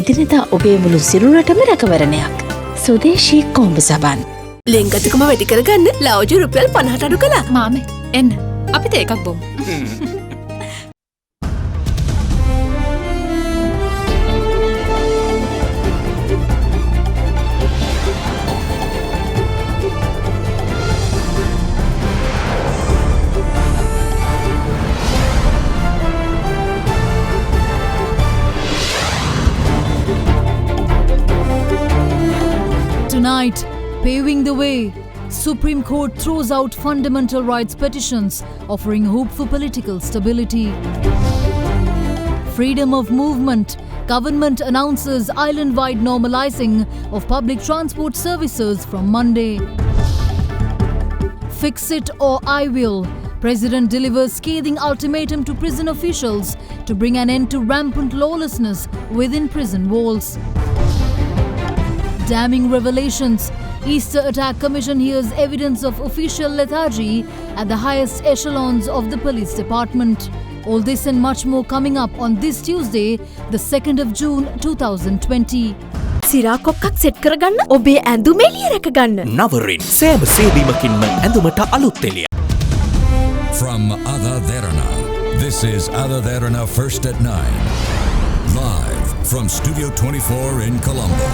එදිනෙදා ඔබේ මුළු සිරුරටම රැකවරණයක්. සුදේශී කොඹ සබන්. ලෙන්ගතුකම වැඩි කරගන්න ලව්ජු රුපියල් 50 අඩු කළා. මාමේ එන්න අපිට එකක් බොමු. Tonight, paving the way, Supreme Court throws out fundamental rights petitions offering hope for political stability. Freedom of movement. Government announces island-wide normalizing of public transport services from Monday. Fix it or I will. President delivers scathing ultimatum to prison officials to bring an end to rampant lawlessness within prison walls. Damning revelations. Easter Attack Commission hears evidence of official lethargy at the highest echelons of the police department. All this and much more coming up on this Tuesday, the 2nd of June 2020. සිරා කොක්කක් set කරගන්න ඔබේ ඇඳුම එළිය රැකගන්න. නවරින් සෑම සේවීමකින්ම ඇඳුමට අලුත් එළිය. From AdaDerana, this is AdaDerana First at 9. Live from Studio 24 in Colombo.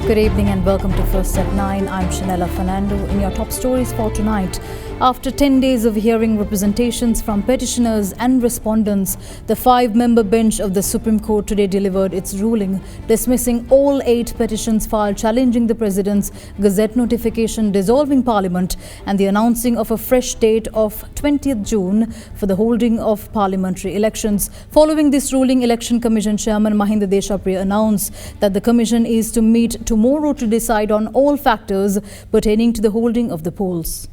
Good evening and welcome to First at 9. I'm Shanella Fernando. In your top stories for tonight, after 10 days of hearing representations from petitioners and respondents, the 5-member bench of the Supreme Court today delivered its ruling, dismissing all 8 petitions filed challenging the President's Gazette notification dissolving Parliament and the announcing of a fresh date of 20th June for the holding of parliamentary elections. Following this ruling, Election Commission Chairman Mahinda Deshapriya announced that the Commission is to meet tomorrow to decide on all factors pertaining to the holding of the polls.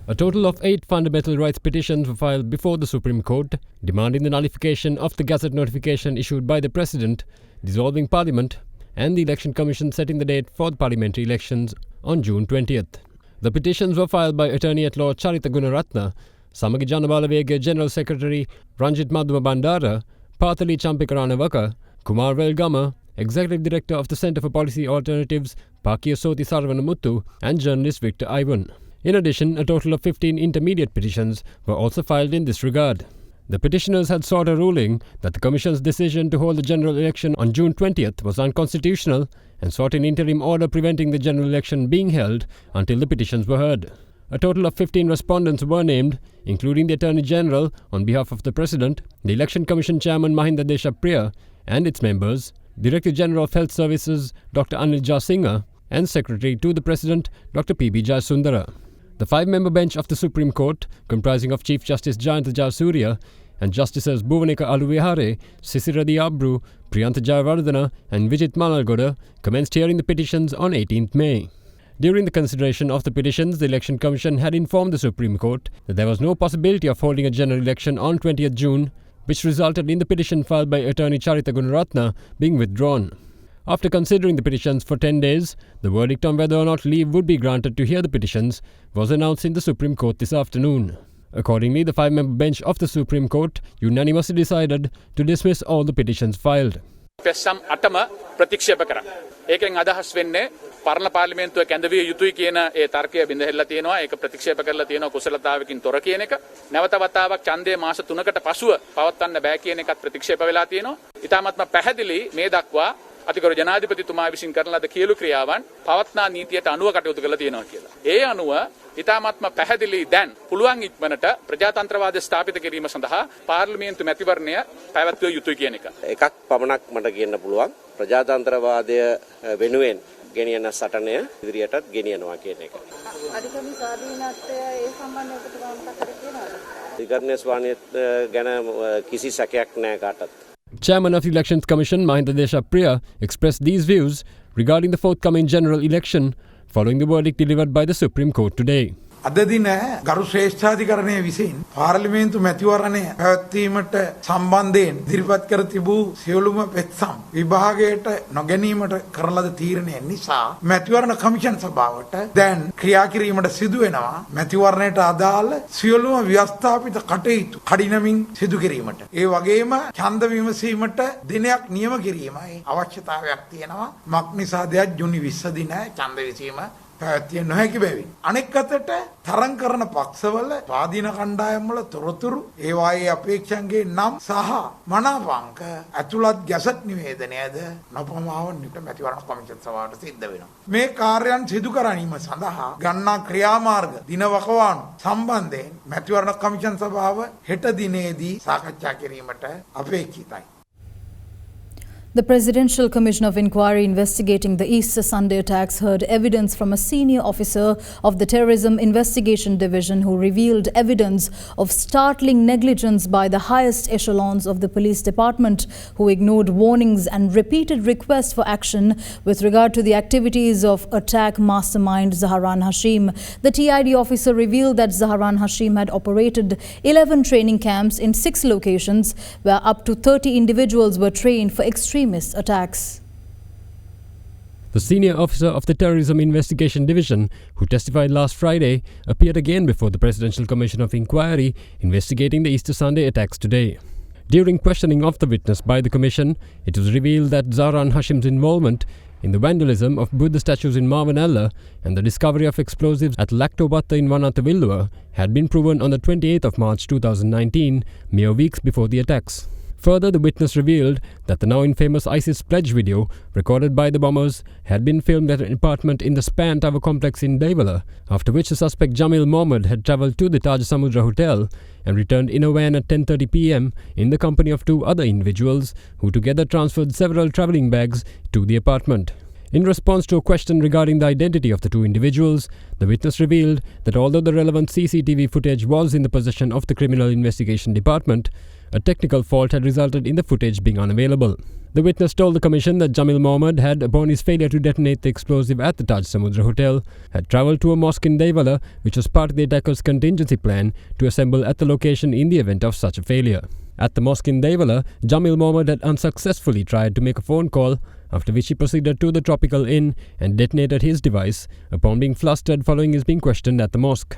A total of 8 fundamental rights petitions were filed before the Supreme Court, demanding the nullification of the Gazette notification issued by the President, dissolving Parliament, and the Election Commission setting the date for the parliamentary elections on June 20th. The petitions were filed by Attorney-at-Law Charitha Gunaratna, Samaga Janabalawega General Secretary Ranjit Madhuma Bandara, Pathali Champikaranawaka, Kumar Velgama, Executive Director of the Centre for Policy Alternatives Pakiya Sothi Saravanamuttu, and journalist Victor Ivan. In addition, a total of 15 intermediate petitions were also filed in this regard. The petitioners had sought a ruling that the Commission's decision to hold the general election on June 20th was unconstitutional and sought an interim order preventing the general election being held until the petitions were heard. A total of 15 respondents were named, including the Attorney General on behalf of the President, the Election Commission Chairman Mahinda Deshapriya and its members, Director General of Health Services Dr. Anil Jasingha, and Secretary to the President Dr. P.B. Jayasundara. The 5-member bench of the Supreme Court, comprising of Chief Justice Jayanta Jayasuriya and Justices Bhuvanika Aluvihare, Sisira Diabru, Priyantha Jayawardena and Vijit Malalgoda, commenced hearing the petitions on 18th May. During the consideration of the petitions, the Election Commission had informed the Supreme Court that there was no possibility of holding a general election on 20th June, which resulted in the petition filed by Attorney Charitha Gunaratna being withdrawn. After considering the petitions for 10 days, the verdict on whether or not leave would be granted to hear the petitions was announced in the Supreme Court this afternoon. Accordingly, the 5-member bench of the Supreme Court unanimously decided to dismiss all the petitions filed. පෙස්සම් 8ම ප්‍රතික්ෂේප කරා. ඒකෙන් අදහස් වෙන්නේ පරණ පාර්ලිමේන්තුව කැඳවිය යුතුයි කියන ඒ තර්කය බිඳහෙල්ලා තියෙනවා. ඒක ප්‍රතික්ෂේප කරලා තියෙනවා කුසලතාවකින් තොර කියන එක. නැවත වතාවක් ඡන්දයේ මාස 3කට පසුව පවත්වන්න බෑ කියන එකත් ප්‍රතික්ෂේප වෙලා තියෙනවා. ඊටමත්ම පැහැදිලි මේ දක්වා අතිගරු ජනාධිපතිතුමා විසින් කරන ලද කියලු ක්‍රියාවන් පවත්නා නීතියට අනුව කටයුතු කරලා තියෙනවා කියලා. ඒ අනුව ඊටමත්ම පැහැදිලි දැන් පුළුවන් ඉක්මනට ප්‍රජාතන්ත්‍රවාදය ස්ථාපිත කිරීම සඳහා පාර්ලිමේන්තු මැතිවරණය පැවැත්විය යුතුයි කියන එක. එකක් පමණක් මට කියන්න පුළුවන්. ප්‍රජාතන්ත්‍රවාදය වෙනුවෙන් ගෙනියන සටනය ඉදිරියටත් ගෙනියනවා කියන එක. අධිකරණ ස්වාධීනත්වය ඒ සම්බන්ධව ඔබතුමා මොකක්ද කියනවාද? අධිකරණ ස්වාධීනත්වය ගැන කිසි සැකයක් නැහැ කාටවත්. Chairman of the Elections Commission Mahinda Deshapriya expressed these views regarding the forthcoming general election following the verdict delivered by the Supreme Court today. අද දින ගරු ශ්‍රේෂ්ඨාධිකරණය විසින් පාර්ලිමේන්තු මැතිවරණය පැවැත්වීමට සම්බන්ධයෙන් ඉදිරිපත් කර තිබූ සියලුම පෙත්සම් විභාගයට නොගැනීමට කරන ලද තීරණය නිසා මැතිවරණ කමිෂන් සභාවට දැන් ක්‍රියා කිරීමට සිදු වෙනවා මැතිවරණයට අදාළ සියලුම ව්‍යවස්ථාපිත කටයුතු කඩිනමින් සිදු කිරීමට. ඒ වගේම ඡන්ද විමසීමට දිනයක් නියම කිරීමයි අවශ්‍යතාවයක් තියෙනවා. මක් නිසාදයක් ජුනි 20 දින ඡන්ද විසීම පැවැත්විය නොහැකි බැවින්. අනෙක් අතට තරම් කරන පක්ෂවල ස්වාධීන කණ්ඩායම් වල තොරතුරු ඒවායේ අපේක්ෂකගේ නම් සහ මනාපංක ඇතුළත් ගැසට් නිවේදනයද නොපමාවන්නට මැතිවරණ කොමිෂන් සභාවට සිද්ධ වෙනවා. මේ කාර්යයන් සිදු කරණීම සඳහා ගන්නා ක්‍රියාමාර්ග දිනවකවානු සම්බන්ධයෙන් මැතිවරණ කොමිෂන් සභාව හෙට දිනේදී සාකච්ඡා කිරීමට අපේක්ෂිතයි. The Presidential Commission of Inquiry investigating the Easter Sunday attacks heard evidence from a senior officer of the Terrorism Investigation Division who revealed evidence of startling negligence by the highest echelons of the police department, who ignored warnings and repeated requests for action with regard to the activities of attack mastermind Zaharan Hashim. The TID officer revealed that Zaharan Hashim had operated 11 training camps in 6 locations where up to 30 individuals were trained for extremist attacks. The senior officer of the Terrorism Investigation Division, who testified last Friday, appeared again before the Presidential Commission of Inquiry investigating the Easter Sunday attacks today. During questioning of the witness by the Commission, it was revealed that Zaharan Hashim's involvement in the vandalism of Buddha statues in Marvanella and the discovery of explosives at Laktobatta in Vanathavillua had been proven on the 28th of March 2019, mere weeks before the attacks. Further, the witness revealed that the now infamous ISIS pledge video recorded by the bombers had been filmed at an apartment in the Span Tower complex in Devala, after which the suspect Jamil Mohammed had travelled to the Taj Samudra Hotel and returned in a van at 10:30 p.m. in the company of 2 other individuals who together transferred several travelling bags to the apartment. In response to a question regarding the identity of the 2 individuals, the witness revealed that although the relevant CCTV footage was in the possession of the Criminal Investigation Department, a technical fault had resulted in the footage being unavailable. The witness told the Commission that Jamil Mohammed had, upon his failure to detonate the explosive at the Taj Samudra Hotel, had travelled to a mosque in Devala, which was part of the attacker's contingency plan to assemble at the location in the event of such a failure. At the mosque in Devala, Jamil Mohammed had unsuccessfully tried to make a phone call, after which he proceeded to the Tropical Inn and detonated his device upon being flustered following his being questioned at the mosque.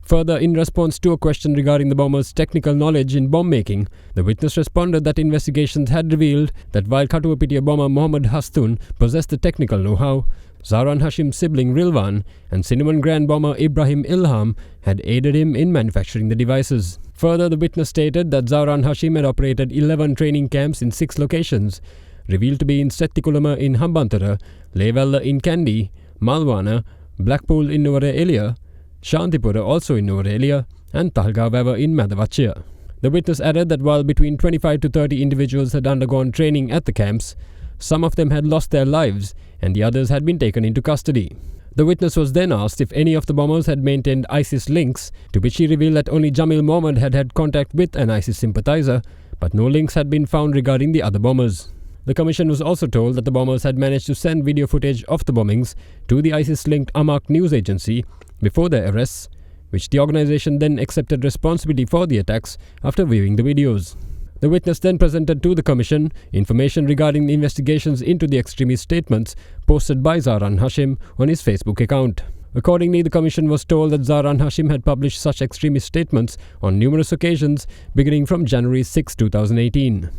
Further, in response to a question regarding the bomber's technical knowledge in bomb making, the witness responded that investigations had revealed that while Katuapitiya bomber Mohammed Hastun possessed the technical know-how, Zaharan Hashim's sibling Rilwan and Cinnamon Grand bomber Ibrahim Ilham had aided him in manufacturing the devices. Further, the witness stated that Zaharan Hashim had operated 11 training camps in 6 locations, revealed to be in Settikulama in Hambantara, Levella in Kandy, Malwana, Blackpool in Nuwara Eliya, Shantipura also in Nuwara Eliya, and Tahalgavava in Madavachia. The witness added that while between 25 to 30 individuals had undergone training at the camps, some of them had lost their lives and the others had been taken into custody. The witness was then asked if any of the bombers had maintained ISIS links, to which he revealed that only Jamil Mohammed had had contact with an ISIS sympathizer, but no links had been found regarding the other bombers. The Commission was also told that the bombers had managed to send video footage of the bombings to the ISIS-linked Amaq news agency before their arrests, which the organisation then accepted responsibility for the attacks after viewing the videos. The witness then presented to the Commission information regarding the investigations into the extremist statements posted by Zaharan Hashim on his Facebook account. Accordingly, the Commission was told that Zaharan Hashim had published such extremist statements on numerous occasions beginning from January 6, 2018.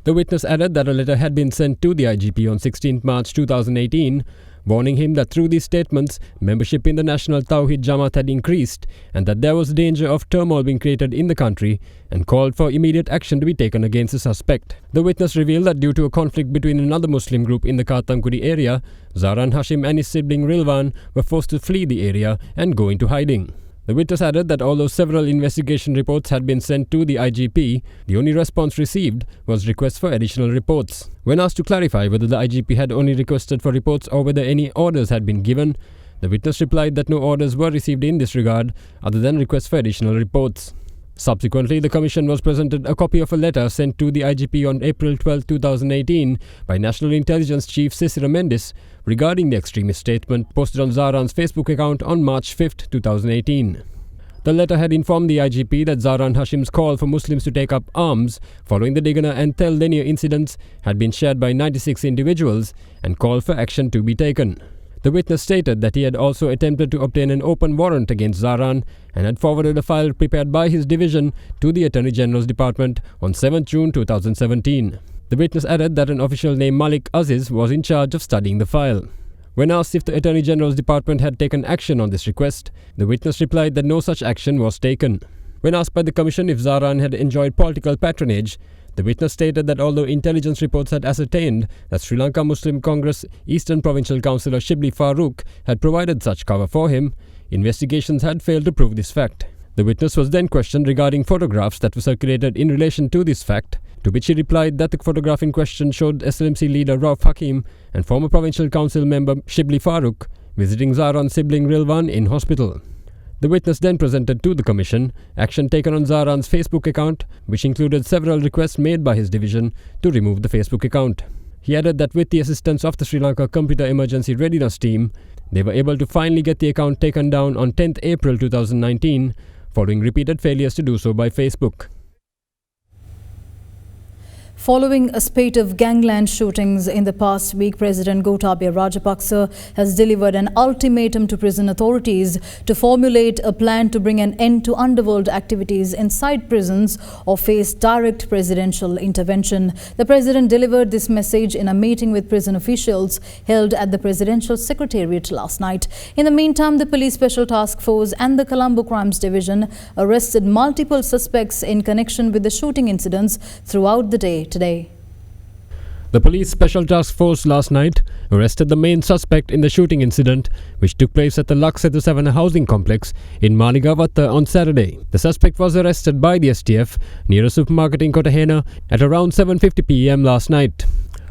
The witness added that a letter had been sent to the IGP on 16 March 2018, warning him that through these statements, membership in the National Tawhid Jamaat had increased and that there was danger of turmoil being created in the country, and called for immediate action to be taken against the suspect. The witness revealed that due to a conflict between another Muslim group in the Katangudi area, Zaharan Hashim and his sibling Rilwan were forced to flee the area and go into hiding. The witness added that although several investigation reports had been sent to the IGP, the only response received was requests for additional reports. When asked to clarify whether the IGP had only requested for reports or whether any orders had been given, the witness replied that no orders were received in this regard other than requests for additional reports. Subsequently, the Commission was presented a copy of a letter sent to the IGP on April 12, 2018 by National Intelligence Chief Cicero Mendes regarding the extremist statement posted on Zahran's Facebook account on March 5, 2018. The letter had informed the IGP that Zahran Hashim's call for Muslims to take up arms following the Digana and Tel Lenia incidents had been shared by 96 individuals and called for action to be taken. The witness stated that he had also attempted to obtain an open warrant against Zahran and had forwarded a file prepared by his division to the Attorney General's Department on 7 June 2017. The witness added that an official named Malik Aziz was in charge of studying the file. When asked if the Attorney General's Department had taken action on this request, the witness replied that no such action was taken. When asked by the Commission if Zahran had enjoyed political patronage, the witness stated that although intelligence reports had ascertained that Sri Lanka Muslim Congress Eastern Provincial Councillor Shibli Farooq had provided such cover for him, investigations had failed to prove this fact. The witness was then questioned regarding photographs that were circulated in relation to this fact, to which he replied that the photograph in question showed SLMC leader Rauf Hakim and former Provincial Council member Shibli Farooq visiting Zahran's sibling Rilwan in hospital. The witness then presented to the Commission action taken on Zahran's Facebook account, which included several requests made by his division to remove the Facebook account. He added that with the assistance of the Sri Lanka Computer Emergency Readiness Team, they were able to finally get the account taken down on 10th April 2019, following repeated failures to do so by Facebook. Following a spate of gangland shootings in the past week, President Gotabaya Rajapaksa has delivered an ultimatum to prison authorities to formulate a plan to bring an end to underworld activities inside prisons or face direct presidential intervention. The President delivered this message in a meeting with prison officials held at the Presidential Secretariat last night. In the meantime, the Police Special Task Force and the Colombo Crimes Division arrested multiple suspects in connection with the shooting incidents throughout the day today. The Police Special Task Force last night arrested the main suspect in the shooting incident, which took place at the Laksetu 7 housing complex in Maligavatta on Saturday. The suspect was arrested by the STF near a supermarket in Kotahena at around 7:50 p.m. last night.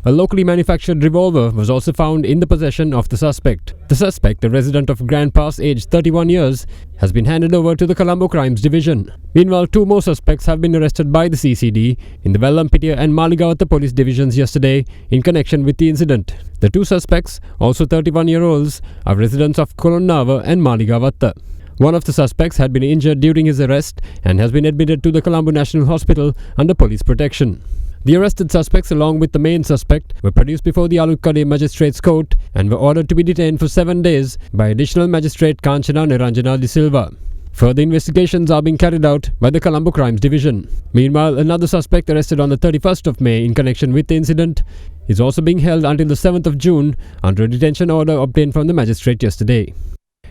A locally manufactured revolver was also found in the possession of the suspect. The suspect, a resident of Grand Pass aged 31 years, has been handed over to the Colombo Crimes Division. Meanwhile, 2 more suspects have been arrested by the CCD in the Vellampitiya and Maligavatta police divisions yesterday in connection with the incident. The 2 suspects, also 31-year-olds, are residents of Kolonnava and Maligavatta. One of the suspects had been injured during his arrest and has been admitted to the Colombo National Hospital under police protection. The arrested suspects, along with the main suspect, were produced before the Alukkade Magistrates Court and were ordered to be detained for 7 days by Additional Magistrate Kanchana Niranjana De Silva. Further investigations are being carried out by the Colombo Crimes Division. Meanwhile, another suspect arrested on the 31st of May in connection with the incident is also being held until the 7th of June under a detention order obtained from the magistrate yesterday.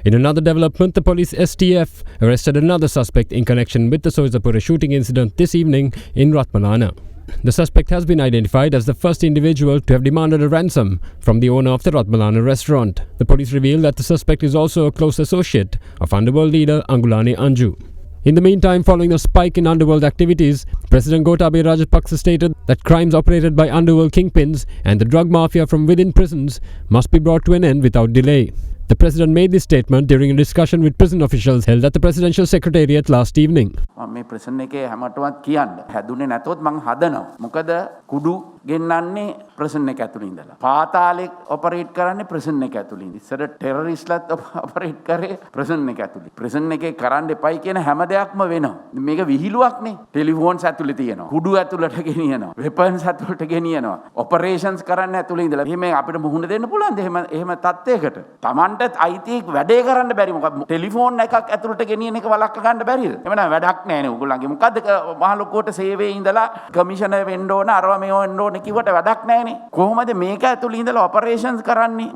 In another development, the police STF arrested another suspect in connection with the Soizapura shooting incident this evening in Ratmalana. The suspect has been identified as the first individual to have demanded a ransom from the owner of the Ratmalana restaurant. The police revealed that the suspect is also a close associate of underworld leader Angulane Anju. In the meantime, following a spike in underworld activities, President Gotabaya Rajapaksa stated that crimes operated by underworld kingpins and the drug mafia from within prisons must be brought to an end without delay. The President made this statement during a discussion with prison officials held at the Presidential Secretariat last evening. මේ ප්‍රිසන් එකේ හැමටවත් කියන්න හැදුනේ නැතොත් මං හදනවා. මොකද කුඩු ගෙන්නන්නේ ප්‍රිසන් එක ඇතුළේ ඉඳලා. පාතාලේ ඔපරේට් කරන්නේ ප්‍රිසන් එක ඇතුළේ. ඉස්සර ටෙරරිස්ට්ලත් ඔපරේට් කරේ ප්‍රිසන් එක ඇතුළේ. ප්‍රිසන් එකේ කරන්න එපයි කියන හැම දෙයක්ම වෙනවා. මේක විහිළුවක්නේ. ටෙලිෆෝන්ස් ඇතුළේ තියෙනවා. කුඩු ඇතුළට ගෙනියනවා. වෙපන්ස් ඇතුළට ගෙනියනවා. ඔපරේෂන්ස් කරන්න ඇතුළේ ඉඳලා. එහෙම අපිට මුහුණ දෙන්න පුළුවන්ද එහෙම තත්ත්වයකට? Tamanටත් අයිති වැඩේ කරන්න බැරි මොකද ටෙලිෆෝන් එකක් ඇතුළට ගෙනියන එක වළක්ව ගන්න බැරිද? එමනම් වැඩක් නැහැ නේ උගලන්ගේ. මොකද්ද මහ ලොකුවට සේවයේ ඉඳලා කමිෂනර් වෙන්න ඕන අරවා මේව වෙන්න ඕන කිව්වට වැඩක් නැහැ නේ. කොහොමද මේක ඇතුළේ ඉඳලා ඔපරේෂන්ස් කරන්නේ?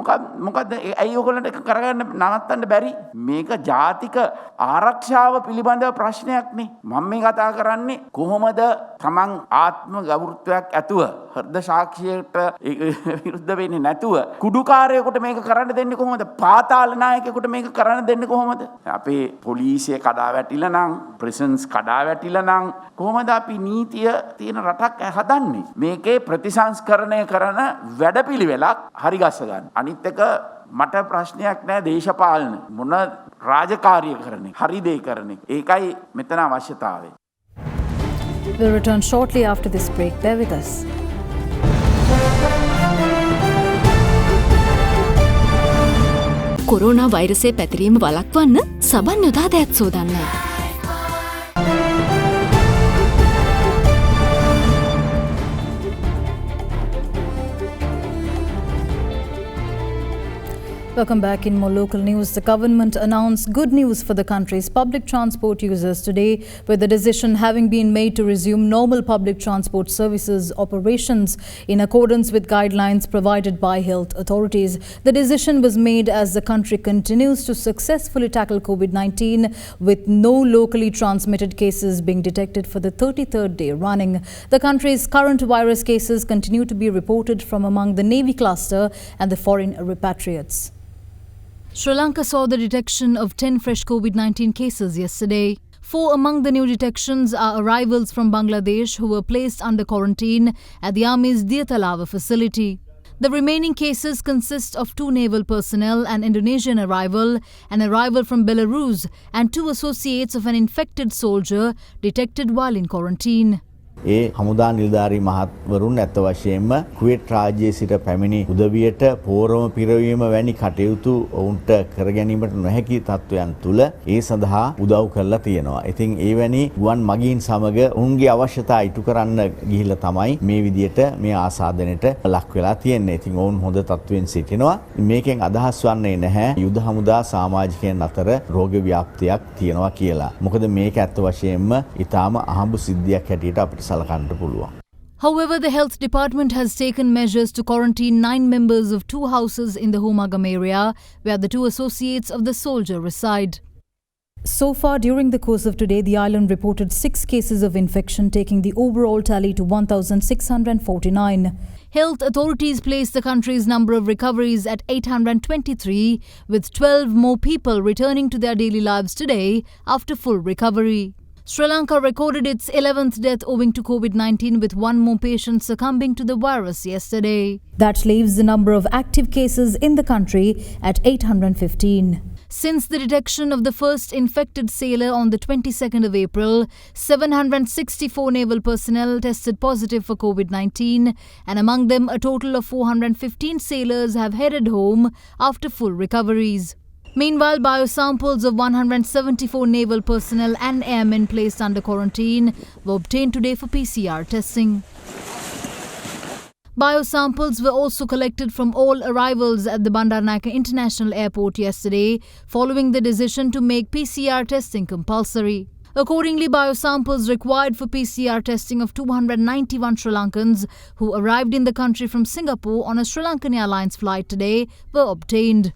මොකද්ද ඇයි ඔයගොල්ලන්ට ඒක කරගන්න නවත්තන්න බැරි? මේක ජාතික ආරක්ෂාව පිළිබඳව ප්‍රශ්නයක් නේ. මම මේ කතා කරන්නේ කොහොමද තමන් ආත්ම ගෞරවයක් ඇතුව හෘද සාක්ෂියට විරුද්ධ වෙන්නේ නැතුව කුඩුකාරයෙකුට මේක කරන්න දෙන්නේ කොහොමද? පාතාල නායකයෙකුට මේක කරන්න දෙන්නේ කොහොමද? අපේ පොලිසිය කඩා වැටිලා නම් ප්‍රිසන්ස් කඩා වැටිලා නම් කොහොමද අපි නීතිය තියෙන රටක් හදන්නේ? මේකේ ප්‍රතිසංස්කරණය කරන වැඩපිළිවෙලක් හරි ගස්ස ගන්න. අනිත් එක මට ප්‍රශ්නයක් නෑ දේශපාලන මොන රාජකාරිය කරන්නේ හරි දේ කරන්නේ. ඒකයි මෙතන අවශ්‍යතාවය. We'll return shortly after this break. Bear with us. Corona වෛරසය පැතිරීම වළක්වන්න සබන් යොදා දෑත් සෝදන්න. Welcome back. In more local news, the government announced good news for the country's public transport users today, with the decision having been made to resume normal public transport services operations in accordance with guidelines provided by health authorities. The decision was made as the country continues to successfully tackle COVID-19, with no locally transmitted cases being detected for the 33rd day running. The country's current virus cases continue to be reported from among the Navy cluster and the foreign repatriates. Sri Lanka saw the detection of 10 fresh COVID-19 cases yesterday. 4 among the new detections are arrivals from Bangladesh who were placed under quarantine at the Army's Diatalava facility. The remaining cases consist of 2 naval personnel, an Indonesian arrival, an arrival from Belarus, and 2 associates of an infected soldier detected while in quarantine. ඒ හමුදා නිලධාරී මහත්වරුන් ඇත්ත වශයෙන්ම කුවේට් රාජ්‍යයේ සිට පැමිණි උදවියට පෝරම පිරවීම වැනි කටයුතු ඔවුන්ට කර ගැනීමට නොහැකි තත්ත්වයන් තුල ඒ සඳහා උදව් කරලා තියෙනවා. ඉතින් ඒ වැනි ගුවන් මගීන් සමග ඔවුන්ගේ අවශ්‍යතා ඉටු කරන්න ගිහිල්ලා තමයි මේ විදියට මේ ආසාදනයට ලක් වෙලා තියෙන්නේ. ඉතින් ඔවුන් හොඳ තත්ත්වයෙන් සිටිනවා. මේකෙන් අදහස් වන්නේ නැහැ යුද හමුදා සමාජිකයන් අතර රෝග ව්‍යාප්තියක් තියෙනවා කියලා. මොකද මේක ඇත්ත වශයෙන්ම ඊටාම අහඹු සිද්ධියක් හැටියට අපිට However, the health department has taken measures to quarantine 9 members of 2 houses in the Homagam area, where the 2 associates of the soldier reside. So far, during the course of today, the island reported 6 cases of infection, taking the overall tally to 1,649. Health authorities placed the country's number of recoveries at 823, with 12 more people returning to their daily lives today after full recovery. Sri Lanka recorded its 11th death owing to COVID-19, with 1 more patient succumbing to the virus yesterday. That leaves the number of active cases in the country at 815. Since the detection of the first infected sailor on the 22nd of April, 764 naval personnel tested positive for COVID-19, and among them a total of 415 sailors have headed home after full recoveries. Meanwhile, biosamples of 174 naval personnel and airmen placed under quarantine were obtained today for PCR testing. Biosamples were also collected from all arrivals at the Bandaranaike International Airport yesterday, following the decision to make PCR testing compulsory. Accordingly, biosamples required for PCR testing of 291 Sri Lankans who arrived in the country from Singapore on a Sri Lankan Airlines flight today were obtained.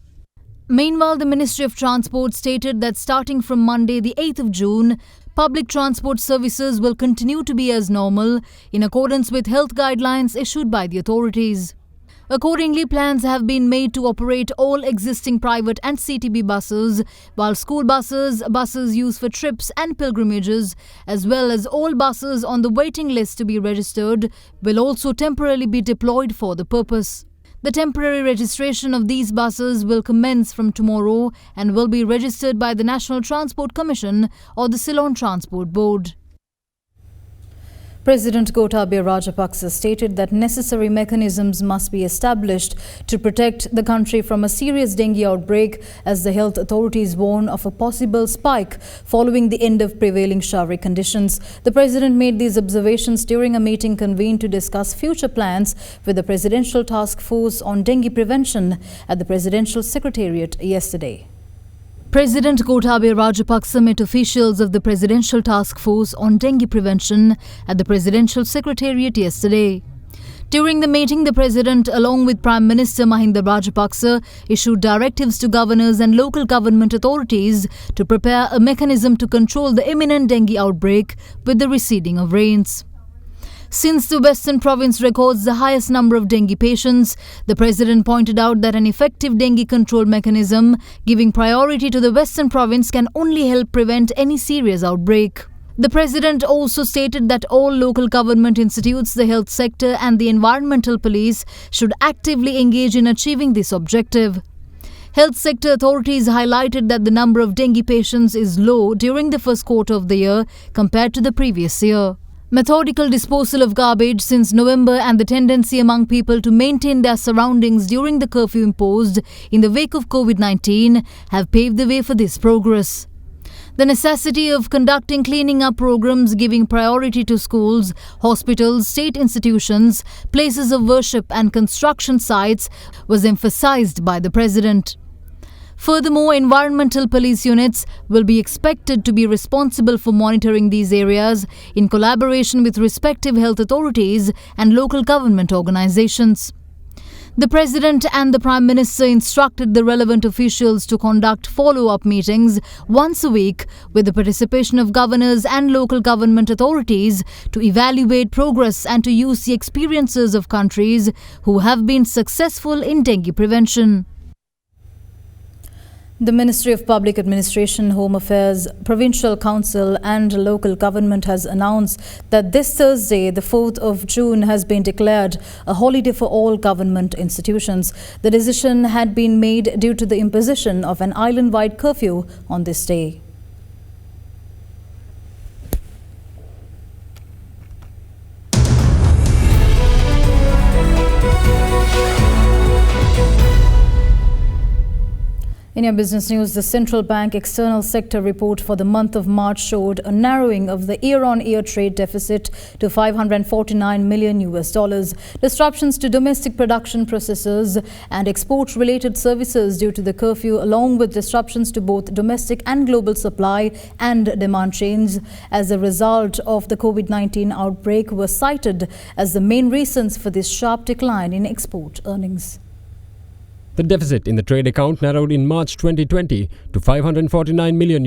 Meanwhile, the Ministry of Transport stated that starting from Monday, the 8th of June, public transport services will continue to be as normal in accordance with health guidelines issued by the authorities. Accordingly, plans have been made to operate all existing private and CTB buses, while school buses, buses used for trips and pilgrimages, as well as all buses on the waiting list to be registered, will also temporarily be deployed for the purpose. The temporary registration of these buses will commence from tomorrow and will be registered by the National Transport Commission or the Ceylon Transport Board. President Gotabaya Rajapaksa stated that necessary mechanisms must be established to protect the country from a serious dengue outbreak, as the health authorities warn of a possible spike following the end of prevailing showery conditions. The president made these observations during a meeting convened to discuss future plans with the Presidential Task Force on Dengue Prevention at the Presidential Secretariat yesterday. President Gotabaya Rajapaksa met officials of the Presidential Task Force on Dengue Prevention at the Presidential Secretariat yesterday. During the meeting, the President, along with Prime Minister Mahinda Rajapaksa, issued directives to governors and local government authorities to prepare a mechanism to control the imminent dengue outbreak with the receding of rains. Since the Western Province records the highest number of dengue patients, the President pointed out that an effective dengue control mechanism giving priority to the Western Province can only help prevent any serious outbreak. The President also stated that all local government institutes, the health sector and the environmental police should actively engage in achieving this objective. Health sector authorities highlighted that the number of dengue patients is low during the first quarter of the year compared to the previous year. Methodical disposal of garbage since November and the tendency among people to maintain their surroundings during the curfew imposed in the wake of COVID-19 have paved the way for this progress. The necessity of conducting cleaning up programs giving priority to schools, hospitals, state institutions, places of worship and construction sites was emphasized by the President. Furthermore, environmental police units will be expected to be responsible for monitoring these areas in collaboration with respective health authorities and local government organizations. The President and the Prime Minister instructed the relevant officials to conduct follow-up meetings once a week with the participation of governors and local government authorities to evaluate progress and to use the experiences of countries who have been successful in dengue prevention. The Ministry of Public Administration, Home Affairs, Provincial Council and Local Government has announced that this Thursday, the 4th of June, has been declared a holiday for all government institutions. The decision had been made due to the imposition of an island-wide curfew on this day. In your business news, the Central Bank External Sector Report for the month of March showed a narrowing of the year-on-year trade deficit to $549 million. Disruptions to domestic production processes and export-related services due to the curfew, along with disruptions to both domestic and global supply and demand chains as a result of the COVID-19 outbreak, were cited as the main reasons for this sharp decline in export earnings. The deficit in the trade account narrowed in March 2020 to $549 million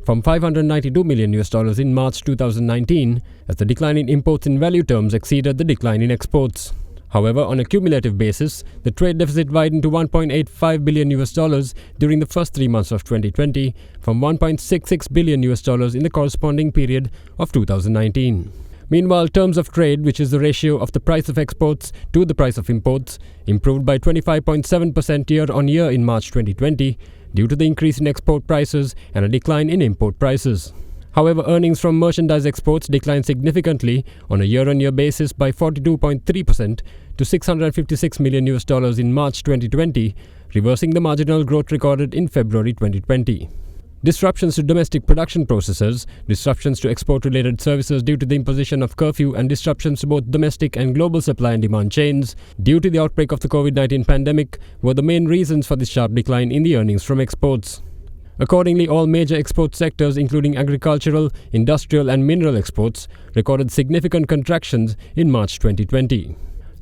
from $592 million in March 2019, as the decline in imports in value terms exceeded the decline in exports. However, on a cumulative basis, the trade deficit widened to $1.85 billion during the first 3 months of 2020 from $1.66 billion in the corresponding period of 2019. Meanwhile, terms of trade, which is the ratio of the price of exports to the price of imports, improved by 25.7% year-on-year in March 2020 due to the increase in export prices and a decline in import prices. However, earnings from merchandise exports declined significantly on a year-on-year basis by 42.3% to $656 million in March 2020, reversing the marginal growth recorded in February 2020. Disruptions to domestic production processes, disruptions to export-related services due to the imposition of curfew, and disruptions to both domestic and global supply and demand chains due to the outbreak of the COVID-19 pandemic were the main reasons for this sharp decline in the earnings from exports. Accordingly, all major export sectors, including agricultural, industrial and mineral exports, recorded significant contractions in March 2020.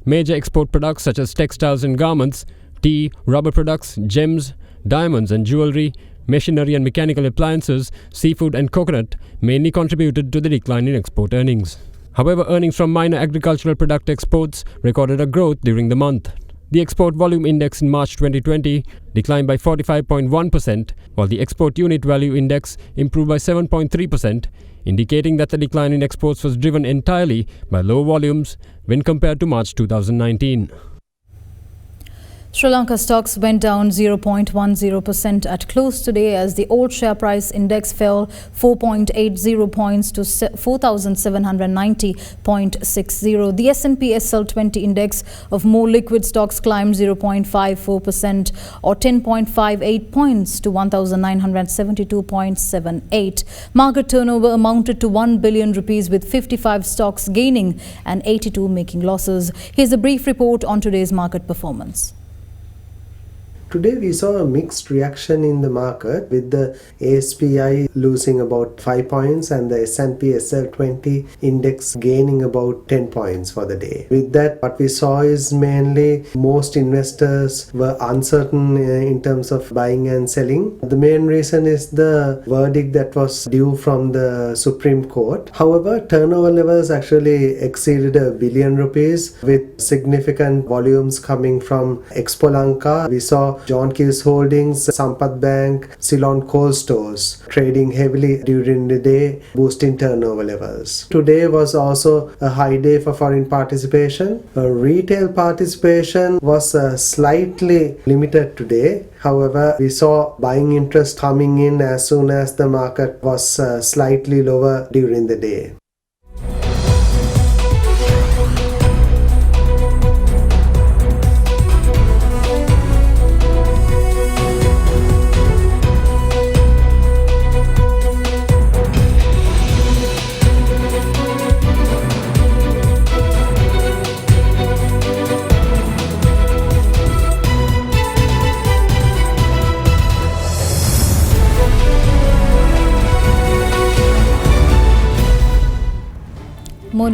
Major export products such as textiles and garments, tea, rubber products, gems, diamonds and jewellery, machinery and mechanical appliances, seafood and coconut mainly contributed to the decline in export earnings. However, earnings from minor agricultural product exports recorded a growth during the month. The export volume index in March 2020 declined by 45.1%, while the export unit value index improved by 7.3%, indicating that the decline in exports was driven entirely by low volumes when compared to March 2019. Sri Lanka stocks went down 0.10% at close today as the old share price index fell 4.80 points to 4,790.60. The S&P SL20 index of more liquid stocks climbed 0.54% or 10.58 points to 1,972.78. Market turnover amounted to 1 billion rupees, with 55 stocks gaining and 82 making losses. Here's a brief report on today's market performance. Today we saw a mixed reaction in the market, with the ASPI losing about 5 points and the S&P SL20 index gaining about 10 points for the day. With that, what we saw is mainly most investors were uncertain in terms of buying and selling. The main reason is the verdict that was due from the Supreme Court. However, turnover levels actually exceeded $1 billion with significant volumes coming from Expo Lanka. We saw John Keys Holdings, Sampath Bank, Ceylon Coal Stores trading heavily during the day, boosting turnover levels. Today was also a high day for foreign participation. Retail participation was slightly limited today. However, we saw buying interest coming in as soon as the market was slightly lower during the day.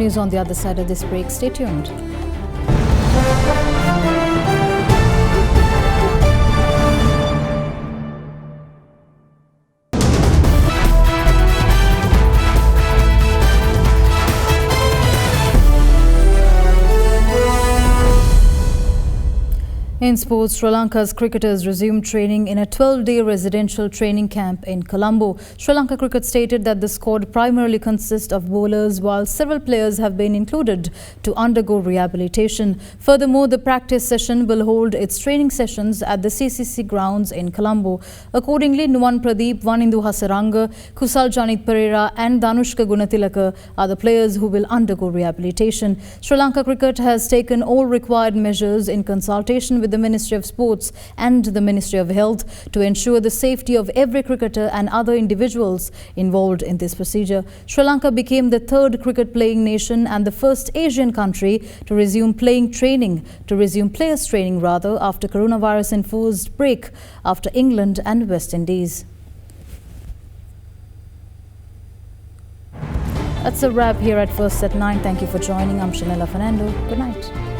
news on the other side of this break. Stay tuned. In sports, Sri Lanka's cricketers resumed training in a 12-day residential training camp in Colombo. Sri Lanka Cricket stated that the squad primarily consists of bowlers, while several players have been included to undergo rehabilitation. Furthermore, the practice session will hold its training sessions at the CCC grounds in Colombo. Accordingly, Nuwan Pradeep, Wanindu Hasaranga, Kusal Janit Pereira and Danushka Gunatilaka are the players who will undergo rehabilitation. Sri Lanka Cricket has taken all required measures in consultation with the Ministry of Sports and the Ministry of Health to ensure the safety of every cricketer and other individuals involved in this procedure. Sri Lanka became the third cricket playing nation and the first Asian country to resume players training after coronavirus enforced break after England and West Indies. That's a wrap here at First at 9. Thank you for joining. I'm Shanella Fernando. Good night.